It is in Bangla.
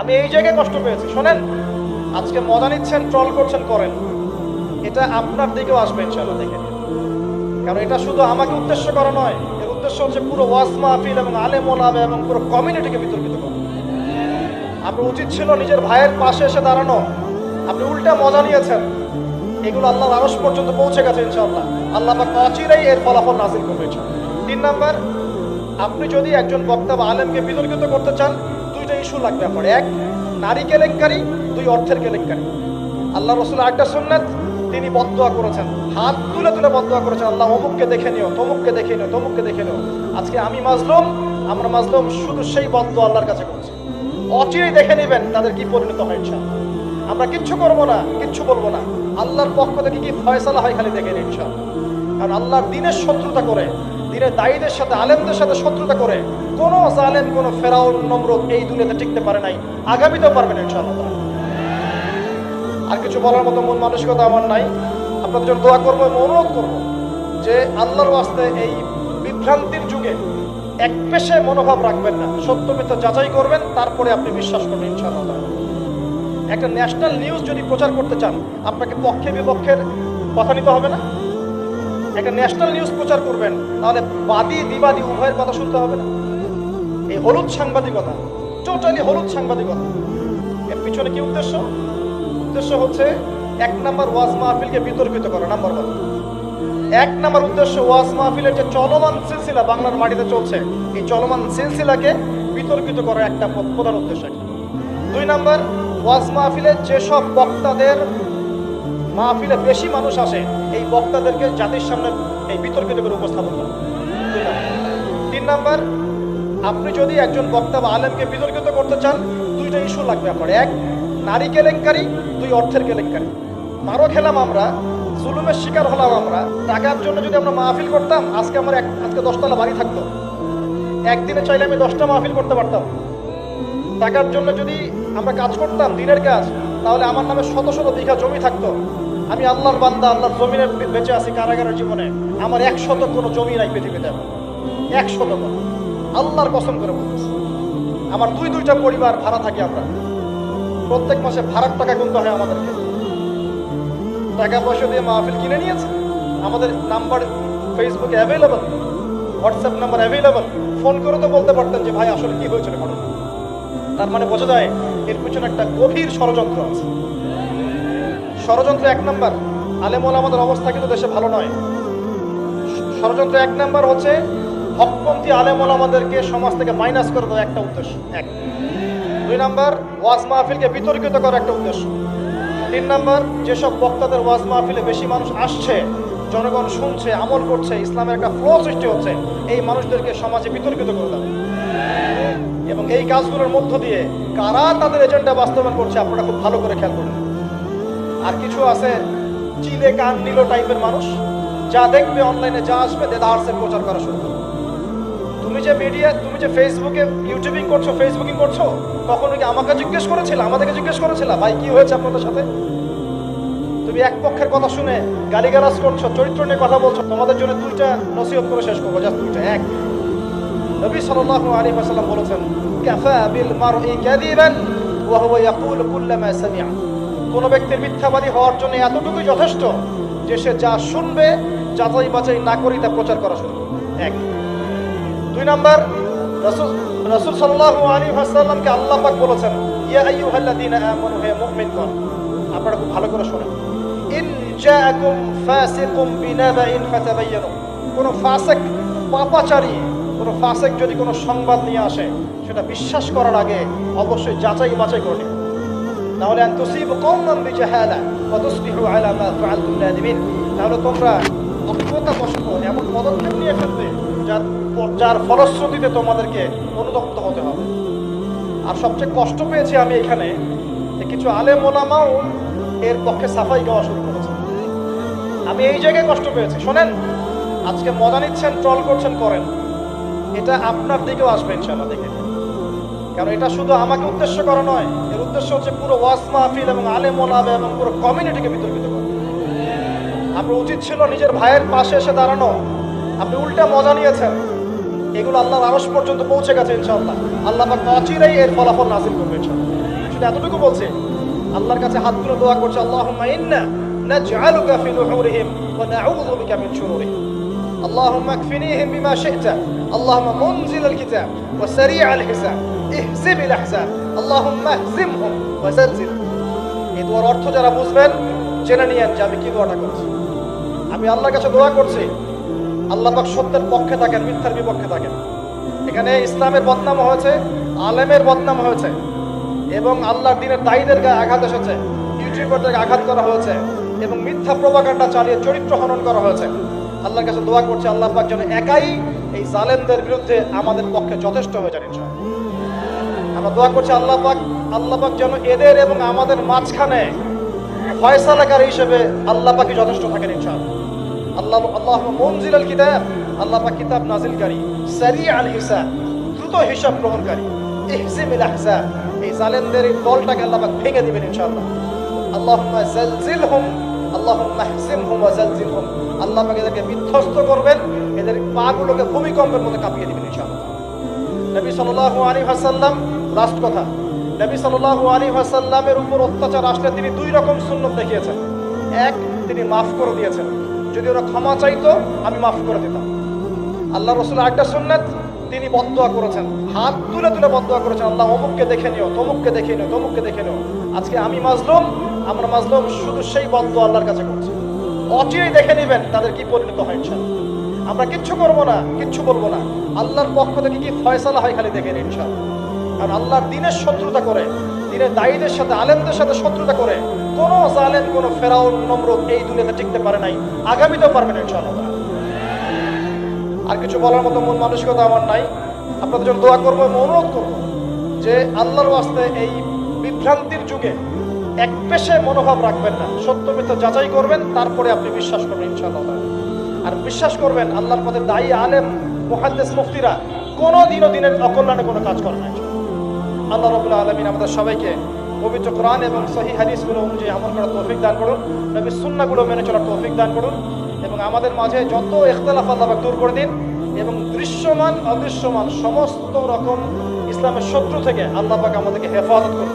আমি এই জায়গায় কষ্ট পেয়েছি। শোনেন, আজকে মজা নিচ্ছেন, ট্রল করছেন, করেন, এটা আপনার দিকেও আসবে ইনশাআল্লাহ, দেখে নিন। কারণ এটা শুধু আমাকে উদ্দেশ্য করা নয়, এর উদ্দেশ্য হচ্ছে পুরো ওয়াজ মাহফিল এবং আলেম ওলামা এবং পুরো কমিউনিটিকে বিতর্কিত করা। আপনার উচিত ছিল নিজের ভাইয়ের পাশে এসে দাঁড়ানো, আপনি উল্টা মজা নিয়েছেন। এগুলো আল্লাহর আরশ পর্যন্ত পৌঁছে গেছে ইনশাআল্লাহ। আল্লাহ পাক অচিরেই এর ফলাফল নাযিল করবে ইনশাআল্লাহ। 3 নাম্বার, আপনি যদি একজন বক্তা বা আলেমকে বিতর্কিত করতে চান, দুইটা ইস্যু লাগবে আপনার। 1, নারী কেলেঙ্কারি, 2, অর্থের কেলেঙ্কারি। আল্লাহ রাসূল আরেকটা সুন্নাত, তিনি বদদুয়া করেছেন, হাত তুলে তুলে বদদুয়া করেছেন, আল্লাহ অমুককে দেখে নিও, তমুককে দেখে নিও, তমুককে দেখে নিও। আজকে আমি মাজলুম, আমরা মাজলুম, শুধু সেই বদদুয়া আল্লাহর কাছে করছি। অচিরেই দেখে নেবেন তাদের কি পরিণত হয় ইনশাআল্লাহ। আমরা কিচ্ছু করবো না, কিচ্ছু বলবো না, আল্লাহর পক্ষ থেকে কি ফয়সালা হয় খালি দেখে নিন ইনশাআল্লাহ। কারণ আল্লাহর দ্বীনের শত্রুতা করে, দ্বীনের দায়ীদের সাথে, আলেমদের সাথে শত্রুতা করে কোনো জালেম, কোনো ফেরাউন, নমরুদ এই দুনিয়াতে টিকতে পারে নাই, আগামীতেও পারবে না ইনশাআল্লাহ। আর কিছু বলার মতো মন মানসিকতা আমার নাই। আপনাদের জন্য দোয়া করবো এবং অনুরোধ করবো যে আল্লাহর ওয়াস্তে এই বিভ্রান্তির যুগে এক পেশে মনোভাব রাখবেন না, সত্য মিথ্যা যাচাই করবেন, তারপরে আপনি বিশ্বাস করবেন ইনশাআল্লাহ। একটা ন্যাশনাল নিউজ যদি প্রচার করতে চান, আপনাকে পক্ষে বিপক্ষের কথা নিতে হবে না। একটা ন্যাশনাল নিউজ প্রচার করবেন, তাহলে বাদী বিবাদী উভয়ের কথা শুনতে হবে না। এই হলুদ সাংবাদিকতা, টোটালি হলুদ সাংবাদিকতা, এর পিছনে কি উদ্দেশ্য? উদ্দেশ্য হচ্ছে 1 নাম্বার ওয়াজ মাহফিলকে বিতর্কিত করা। নাম্বার 1 নাম্বার উদ্দেশ্য, ওয়াজ মাহফিলের যে চলমান সিলসিলা বাংলার মাটিতে চলছে, এই চলমান সিলসিলাকে বিতর্কিত করা একটা প্রধান উদ্দেশ্য। 2 নাম্বার, ওয়াজ মাহফিলে যেসব বক্তাদের মাহফিলে বেশি মানুষ আসে, এই বক্তাদেরকে জাতির সামনে এই বিতর্কিত করে উপস্থাপন করা। 3 নাম্বার, আপনি যদি একজন বক্তা বা আলেমকে বিতর্কিত করতে চান, দুইটা ইস্যু লাগবে আপনার। 1, নারী কেলেঙ্কারি, 2, অর্থের কেলেঙ্কারি। মারও খেলাম আমরা, জুলুমের শিকার হলাম আমরা। টাকার জন্য যদি আমরা মাহফিল করতাম, আজকে আমার আজকে 10 তলা বাড়ি থাকতো। একদিনে চাইলে আমি 10টা মাহফিল করতে পারতাম। টাকার জন্য যদি আমরা কাজ করতাম, দিনের কাজ, তাহলে আমার নামে শত শত বিঘা জমি থাকতো। আমি আল্লাহর বান্দা, আল্লাহর জমিনে বেঁচে আছি কারাগারের জীবনে, আমার 100 কোনো জমি নাই পৃথিবীতে, 100 কোনো। আল্লাহর কসম করে বলতেছি, আমার 2টা পরিবার ভাড়া থাকি আমরা, প্রত্যেক মাসে ভাড়ার টাকা গুনতে হয় আমাদেরকে। টাকা পয়সা দিয়ে মাহফিল কিনে নিয়েছে। আমাদের নাম্বার ফেসবুকে available, WhatsApp number available. Phone করে তো বলতে পারতেন যে ভাই আসলে কি হয়েছিল ঘটনা। তার মানে বোঝা যায় এর পিছনে একটা গভীর ষড়যন্ত্র আছে। ষড়যন্ত্র 1 নাম্বার, আলেম ওলামাদের অবস্থা কিন্তু দেশে ভালো নয়। ষড়যন্ত্র 1 নাম্বার হচ্ছে হকপন্থী আলেম ওলামাদেরকে সমাজ থেকে মাইনাস করে দেওয়া, একটা উদ্দেশ্য 1। 2 নাম্বার, ওয়াজ মাহফিলকে বিতর্কিত করার একটা উদ্দেশ্য। 3 নাম্বার, যেসব বক্তাদের ওয়াজ মাহফিলে বেশি মানুষ আসছে, জনগণ শুনছে, আমল করছে, ইসলামের একটা ফ্লো সৃষ্টি হচ্ছে, এই মানুষদেরকে সমাজে বিতর্কিত করে দেবে। এবং এই কাজগুলোর মধ্য দিয়ে কারা তাদের এজেন্ডা বাস্তবায়ন করছে আপনারা খুব ভালো করে খেয়াল করুন। আর কিছু আছে চিলে কান নিল টাইপের মানুষ, যা দেখবে অনলাইনে, যা আসবে দেদারসের প্রচার করা শুরু করবে। তুমি যে মিডিয়া, তুমি যে ফেসবুকে ইউটিউবিং করছো, ফেসবুকিং করছো, কখনো কি আমাকে জিজ্ঞেস করেছিল, আমাদেরকে জিজ্ঞেস করেছিল ভাই কি হয়েছে আপনাদের সাথে? তুমি এক পক্ষের কথা শুনে গালিগালাজ করছো, চরিত্র নিয়ে কথা বলছো। তোমাদের জন্য 2টা নসিহত করে শেষ করবো, জাস্ট 2টা। 1, নবী সাল্লাল্লাহু আলাইহি ওয়াসাল্লাম বলেছেন, কাফা বিল মারই কাযিবান ওয়া হুয়া ইয়াকুলু কুল্লামা সামি'a। কোন ব্যক্তির মিথ্যাবাদী হওয়ার জন্য এতটুকুই যথেষ্ট যে সে যা শুনবে যাচাই বাছাই না করে তা প্রচার করা শুরু করবে। 1। 2 নাম্বার, রাসূল সাল্লাল্লাহু আলাইহি ওয়াসাল্লামকে আল্লাহ পাক বলেছেন, ইয়া আইয়ুহাল্লাযীনা আমানু, হে মুমিনগণ, আপনারা খুব ভালো করে শুনেন, ইন জাআকুম ফাসিকুম বিনাবাইন ফাতাবায়ানু। কোন ফাসিক, পাপাচারী, কোন ফাসিক যদি কোনো সংবাদ নিয়ে আসে, সেটা বিশ্বাস করার আগে অবশ্যই যাচাই বাছাই করে নিন, নাহলে আন তুসিবু কওমান বিজাহালা ওয়া তুসবিহু আলা মা ফাআলতুম নাদিমিন। তাহলে তোমরা অজ্ঞতাবশত এমন পদক্ষেপ নিয়ে ফেলবে যার ফলশ্রুতিতে তোমাদেরকে অনুতপ্ত হতে হবে। আর সবচেয়ে কষ্ট পেয়েছি আমি এখানে, কিছু আলেম ওলামাও এর পক্ষে সাফাই গাওয়া শুরু করেছে। আমি এই জায়গায় কষ্ট পেয়েছি। শোনেন, আজকে মজা নিচ্ছেন, ট্রল করছেন, করেন, এটা আপনার দিকেও আসবে ইনশাআল্লাহ, দেখে নিন। কারণ এটা শুধু আমাকে উদ্দেশ্য করা নয়, এর উদ্দেশ্য হচ্ছে পুরো ওয়াজ মাহফিল এবং আলেম ওলামা এবং পুরো কমিউনিটিকে বিতর্কিত করা। আপনার উচিত ছিল নিজের ভাইয়ের পাশে এসে দাঁড়ানো, আপনি উল্টা মজা নিয়েছেন। এগুলো আল্লাহর আরশ পর্যন্ত পৌঁছে গেছে ইনশাআল্লাহ। আল্লাহ পাক অচিরেই এর ফলাফল নাযিল করবে ইনশাআল্লাহ। শুধু এতটুকু বলছে, আল্লাহর কাছে হাত তুলে দোয়া করছে, আল্লাহুম্মা ইন্না নাজআলুকা ফি নুহুরিহিম ওয়া নাউযু বিকা মিন শুরুরিহিম। اللهم اكفنيهم بما شئت اللهم منزل الكتاب وسريع الحساب اهزم الاحزاب اللهم اهزمهم وزلزلهم। এই দোয়ার অর্থ যারা বুঝবেন জেনে নিয়েন যে আমি কি দোয়াটা করছি। আমি আল্লাহর কাছে দোয়া করছি আল্লাহ পাক সত্যের পক্ষে থাকেন, মিথ্যার বিপক্ষে থাকেন। এখানে ইসলামের বদনাম হয়েছে, আলেমের বদনাম হয়েছে, এবং আল্লাহর দ্বীনের দায়ীদের গায়ে আঘাত এসেছে, ইউটিউবারদেরকে আঘাত করা হয়েছে, এবং মিথ্যা প্রপাগান্ডা চালিয়ে চরিত্র হনন করা হয়েছে। আল্লাহর কাছে দোয়া করছে আল্লাহ পাক যেন একাই এই জালেমদের বিরুদ্ধে আমাদের পক্ষে যথেষ্ট হয়ে যান ইনশাআল্লাহ। আমরা দোয়া করছি আল্লাহ পাক যেন এদের এবং আমাদের মাঝখানে ফয়সালাকারী হিসেবে আল্লাহ পাকই যথেষ্ট থাকেন ইনশাআল্লাহ। আল্লাহুম্মা মুনজিলাল কিতাব, আল্লাহ পাক কিতাব নাজিলকারী, সারিআল হিসাব, দ্রুত হিসাব গ্রহণকারী, ইহজিমিল আহজাব, এই জালেমদের এই দলটাকে আল্লাহ পাক ভেঙে দিবেন ইনশাআল্লাহ। আল্লাহুম্মা যালজিলহুম আল্লাহুম্মা ইহজিমহুম ওয়া যালজিলহুম, আল্লাহ পাক এদেরকে বিধ্বস্ত করবেন, এদের পাগুলোকে ভূমিকম্পের মতো কাঁপিয়ে দিবেন ইনশাআল্লাহ। নবী সাল্লাল্লাহু আলাইহি ওয়াসাল্লাম, লাস্ট কথা, নবী সাল্লাল্লাহু আলাইহি ওয়াসাল্লামের উপর অত্যাচার আসলে তিনি দুই রকম সুন্নত দেখিয়েছেন। এক, তিনি মাফ করে দিয়েছেন, যদি ওরা ক্ষমা চাইতো আমি মাফ করে দিতাম। আল্লাহ রাসূলের একটা সুন্নাত, তিনি বদদোয়া করেছেন, হাত তুলে তুলে বদদোয়া করেছেন, আল্লাহ অমুককে দেখে নিও, তমুককে দেখে নিও, তমুককে দেখে নিও। আজকে আমি মাজলুম, আমরা মাজলুম, শুধু সেই বদদোয়া আল্লাহর কাছে করছি। অচিরেই দেখে নেবেন তাদের কি পরিণত হয় ইনশাআল্লাহ। আমরা কিচ্ছু করবো না, কিচ্ছু বলবো না, আল্লাহর পক্ষ থেকে কি ফয়সালা হয় খালি দেখে নিন ইনশাআল্লাহ। কারণ আল্লাহর দ্বীনের শত্রুতা করে, দ্বীনের দায়ীদের সাথে, আলেমদের সাথে শত্রুতা করে কোনো জালেম, কোনো ফেরাউন, নমরুদ এই দুনিয়াতে টিকতে পারে নাই, আগামীতেও পারবে না ইনশাআল্লাহ। আর কিছু বলার মতো মন মানসিকতা আমার নাই। আপনাদের জন্য দোয়া করবো এবং অনুরোধ করবো যে আল্লাহর ওয়াস্তে এই বিভ্রান্তির যুগে এক পেশে মনোভাব রাখবেন না, সত্য মিথ্যা যাচাই করবেন, তারপরে আপনি বিশ্বাস করবেন ইনশাআল্লাহ। আর বিশ্বাস করবেন আল্লাহর পথে দায়ী, আলেম, মুহাদ্দিস, মুফতিরা কোনোদিনও দিনের অকল্যাণে কোনো কাজ করে না। আল্লাহ রাব্বুল আলামিন আমাদের সবাইকে পবিত্র কোরআন এবং সহিহ হাদিসগুলো অনুযায়ী আমল করার তৌফিক দান করুন, নবীর সুন্নাহগুলো মেনে চলার তৌফিক দান করুন, এবং আমাদের মাঝে যত ইখতিলাফ আল্লাহ পাক দূর করে দিন, এবং দৃশ্যমান অদৃশ্যমান সমস্ত রকম ইসলামের শত্রু থেকে আল্লাহ পাক আমাদেরকে হেফাজত করুন।